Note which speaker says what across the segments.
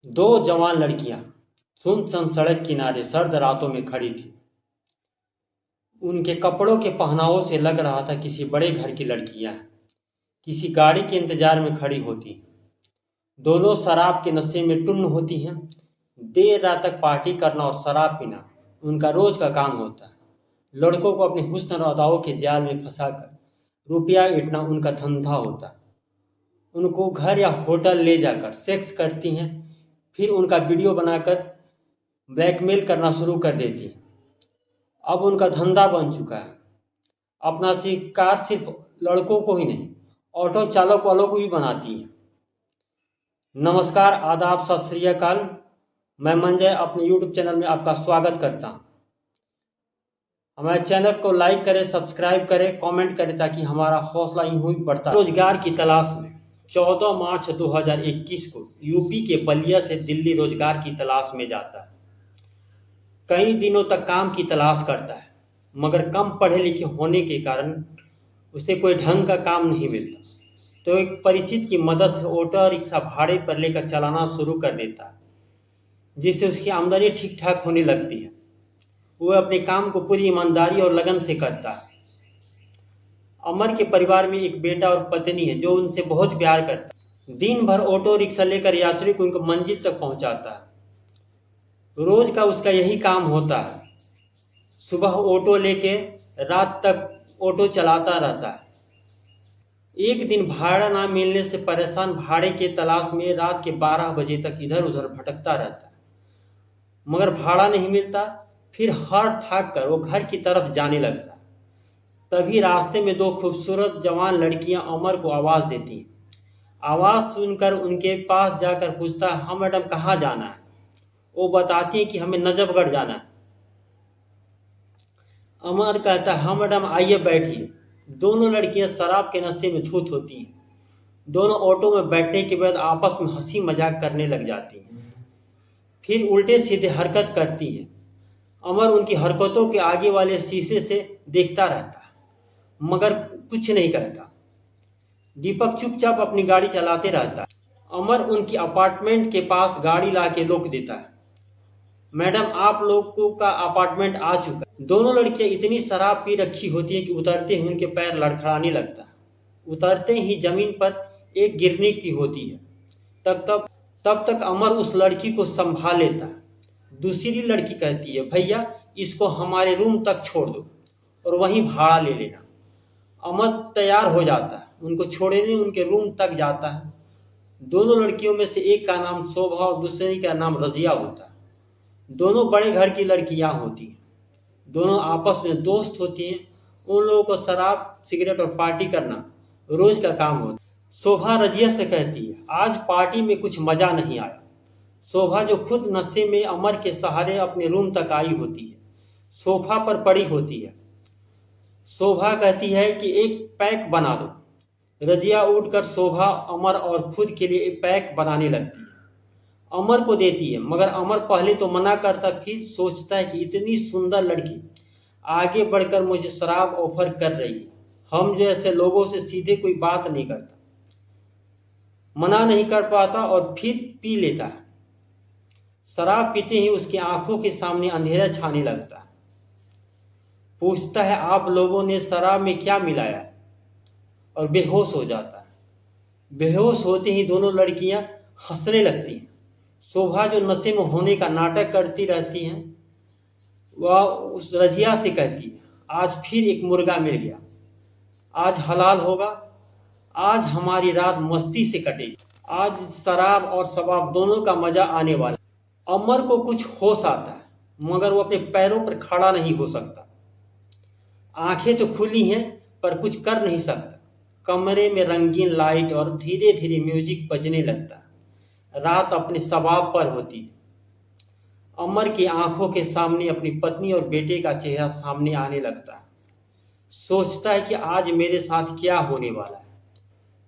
Speaker 1: दो जवान लड़कियां सुनसान सड़क किनारे सर्द रातों में खड़ी थीं। उनके कपड़ों के पहनावों से लग रहा था किसी बड़े घर की लड़कियां किसी गाड़ी के इंतजार में खड़ी होती। दोनों शराब के नशे में टुन्न होती हैं। देर रात तक पार्टी करना और शराब पीना उनका रोज का काम होता है। लड़कों को अपने हुस्न और अदाओं के जाल में फंसाकर रुपया ईटना उनका धंधा होता है। उनको घर या होटल ले जाकर सेक्स करती हैं, फिर उनका वीडियो बनाकर ब्लैकमेल करना शुरू कर देती हैं। अब उनका धंधा बन चुका है। अपना शिकार सिर्फ लड़कों को ही नहीं, ऑटो चालक वालों को भी बनाती है। नमस्कार, आदाब, सत श्री अकाल। मैं मंजय अपने YouTube चैनल में आपका स्वागत करता हूँ। हमारे चैनल को लाइक करें, सब्सक्राइब करें, कमेंट करें ताकि हमारा हौसला यूं ही बढ़ता रहे। रोजगार की तलाश में 14 मार्च 2021 को यूपी के बलिया से दिल्ली रोजगार की तलाश में जाता है। कई दिनों तक काम की तलाश करता है, मगर कम पढ़े लिखे होने के कारण उसे कोई ढंग का काम नहीं मिलता। तो एक परिचित की मदद से ऑटो रिक्शा भाड़े पर लेकर चलाना शुरू कर देता है, जिससे उसकी आमदनी ठीक ठाक होने लगती है। वह अपने काम को पूरी ईमानदारी और लगन से करता है। अमर के परिवार में एक बेटा और पत्नी है जो उनसे बहुत प्यार करता है। दिन भर ऑटो रिक्शा लेकर यात्री को उनकी मंजिल तक पहुंचाता है। रोज का उसका यही काम होता है। सुबह ऑटो लेके रात तक ऑटो चलाता रहता है। एक दिन भाड़ा ना मिलने से परेशान भाड़े के तलाश में रात के 12 बजे तक इधर उधर भटकता रहता है, मगर भाड़ा नहीं मिलता। फिर हार थाक कर वो घर की तरफ जाने लगता। तभी रास्ते में दो खूबसूरत जवान लड़कियां अमर को आवाज़ देती हैं। आवाज़ सुनकर उनके पास जाकर पूछता है, हाँ मैडम, कहाँ जाना है? वो बताती हैं कि हमें नजफगढ़ जाना है। अमर कहता है, हाँ मैडम, आइए बैठिए। दोनों लड़कियां शराब के नशे में धुत होती हैं। दोनों ऑटो में बैठने के बाद आपस में हंसी मजाक करने लग जाती हैं, फिर उल्टे सीधे हरकत करती हैं। अमर उनकी हरकतों के आगे वाले शीशे से देखता रहता है, मगर कुछ नहीं कहता। दीपक चुपचाप अपनी गाड़ी चलाते रहता है। अमर उनकी अपार्टमेंट के पास गाड़ी ला के रोक देता है। मैडम, आप लोगों का अपार्टमेंट आ चुका है। दोनों लड़कियां इतनी शराब पी रखी होती है कि उतरते ही उनके पैर लड़खड़ाने लगता है। उतरते ही जमीन पर एक गिरने की होती है। तब तक अमर उस लड़की को संभाल लेता है। दूसरी लड़की कहती है, भैया इसको हमारे रूम तक छोड़ दो और वहीं भाड़ा ले लेना। अमर तैयार हो जाता है, उनको छोड़ने उनके रूम तक जाता है। दोनों लड़कियों में से एक का नाम शोभा और दूसरी का नाम रजिया होता है। दोनों बड़े घर की लड़कियां होती हैं। दोनों आपस में दोस्त होती हैं। उन लोगों को शराब, सिगरेट और पार्टी करना रोज का काम होता है। शोभा रजिया से कहती है, आज पार्टी में कुछ मजा नहीं आया। शोभा, जो खुद नशे में अमर के सहारे अपने रूम तक आई होती है, सोफा पर पड़ी होती है। शोभा कहती है कि एक पैक बना दो। रजिया उठकर शोभा, अमर और खुद के लिए एक पैक बनाने लगती है। अमर को देती है, मगर अमर पहले तो मना करता, फिर सोचता है कि इतनी सुंदर लड़की आगे बढ़कर मुझे शराब ऑफर कर रही है। हम जैसे लोगों से सीधे कोई बात नहीं करता। मना नहीं कर पाता और फिर पी लेता है। शराब पीते ही उसकी आंखों के सामने अंधेरा छाने लगता है। पूछता है, आप लोगों ने शराब में क्या मिलाया? और बेहोश हो जाता है। बेहोश होते ही दोनों लड़कियां हंसने लगती हैं। शोभा, जो नशे में होने का नाटक करती रहती हैं, वह उस रजिया से कहती है, आज फिर एक मुर्गा मिल गया। आज हलाल होगा। आज हमारी रात मस्ती से कटेगी। आज शराब और शबाब दोनों का मजा आने वाला। अमर को कुछ होश आता है, मगर वो अपने पैरों पर खड़ा नहीं हो सकता। आंखें तो खुली हैं पर कुछ कर नहीं सकता। कमरे में रंगीन लाइट और धीरे धीरे म्यूजिक बजने लगता है। रात अपने शबाब पर होती है। अमर की आंखों के सामने अपनी पत्नी और बेटे का चेहरा सामने आने लगता है। सोचता है कि आज मेरे साथ क्या होने वाला है।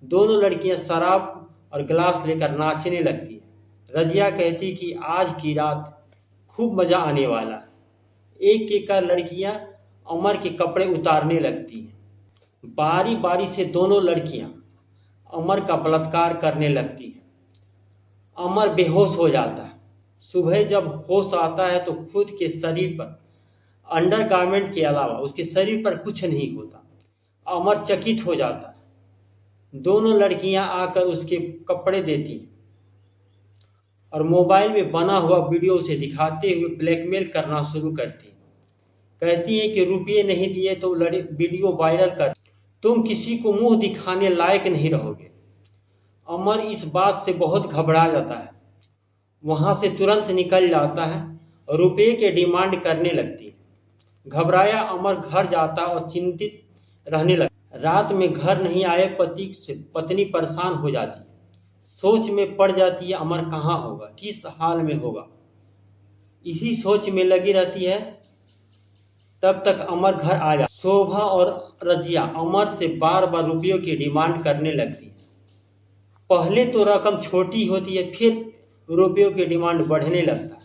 Speaker 1: दोनों लड़कियां शराब और गिलास लेकर नाचने लगती है। रजिया कहती कि आज की रात खूब मजा आने वाला है। एक एक कर लड़कियां अमर के कपड़े उतारने लगती हैं। बारी बारी से दोनों लड़कियां अमर का बलात्कार करने लगती हैं। अमर बेहोश हो जाता है। सुबह जब होश आता है तो खुद के शरीर पर अंडरगारमेंट के अलावा उसके शरीर पर कुछ नहीं होता। अमर चकित हो जाता है। दोनों लड़कियां आकर उसके कपड़े देती हैं और मोबाइल में बना हुआ वीडियो उसे दिखाते हुए ब्लैकमेल करना शुरू करती हैं। कहती हैं कि रुपये नहीं दिए तो वीडियो वायरल कर, तुम किसी को मुंह दिखाने लायक नहीं रहोगे। अमर इस बात से बहुत घबरा जाता है, वहाँ से तुरंत निकल जाता है और रुपये के डिमांड करने लगती है। घबराया अमर घर जाता और चिंतित रहने लगता। रात में घर नहीं आए पति से पत्नी परेशान हो जाती है। सोच में पड़ जाती है अमर कहाँ होगा, किस हाल में होगा। इसी सोच में लगी रहती है। तब तक अमर घर आ जाता। शोभा और रजिया अमर से बार बार रुपयों की डिमांड करने लगती है। पहले तो रकम छोटी होती है, फिर रुपयों की डिमांड बढ़ने लगता है।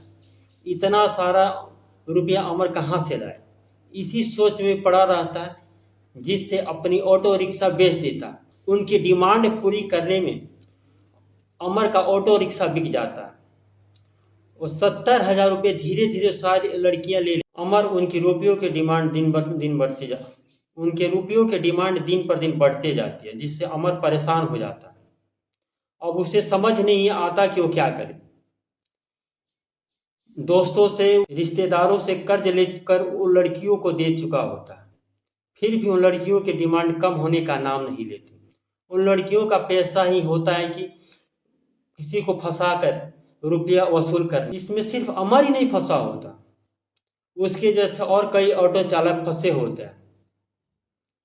Speaker 1: इतना सारा रुपया अमर कहाँ से लाए, इसी सोच में पड़ा रहता है, जिससे अपनी ऑटो रिक्शा बेच देता है। उनकी डिमांड पूरी करने में अमर का ऑटो रिक्शा बिक जाता है। वो 70,000 रुपये धीरे धीरे सारी लड़कियां ले। अमर उनकी रुपयों की डिमांड दिन पर दिन बढ़ते जाती है, जिससे अमर परेशान हो जाता है। अब उसे समझ नहीं आता कि वो क्या करे। दोस्तों से, रिश्तेदारों से कर्ज लेकर वो लड़कियों को दे चुका होता है, फिर भी उन लड़कियों की डिमांड कम होने का नाम नहीं लेती। उन लड़कियों का पैसा ही होता है कि किसी को फंसाकर रुपया वसूल कर। इसमें सिर्फ अमर ही नहीं फंसा होता, उसके जैसे और कई ऑटो चालक फंसे होते हैं,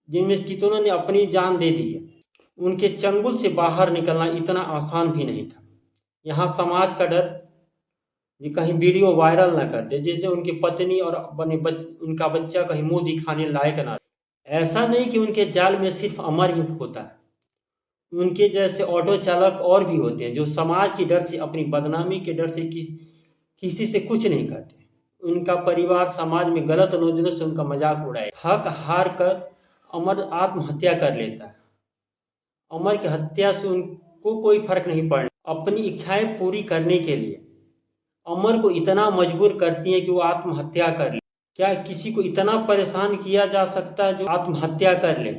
Speaker 1: जिनमें कितनों ने अपनी जान दे दी है। उनके चंगुल से बाहर निकलना इतना आसान भी नहीं था। यहाँ समाज का डर कि कहीं वीडियो वायरल न कर दे, जिससे उनकी पत्नी और उनका बच्चा कहीं मुंह दिखाने लायक ना। ऐसा नहीं कि उनके जाल में सिर्फ अमर ही होता है, उनके जैसे ऑटो चालक और भी होते हैं, जो समाज के डर से, अपनी बदनामी के डर से किसी से कुछ नहीं कहते। उनका परिवार समाज में गलत नजरों से उनका मजाक उड़ाए। थक हार कर अमर आत्महत्या कर लेता है। अमर की हत्या से उनको कोई फर्क नहीं पड़ता। अपनी इच्छाएं पूरी करने के लिए अमर को इतना मजबूर करती हैं कि वो आत्महत्या कर ले। क्या किसी को इतना परेशान किया जा सकता है जो आत्महत्या कर ले?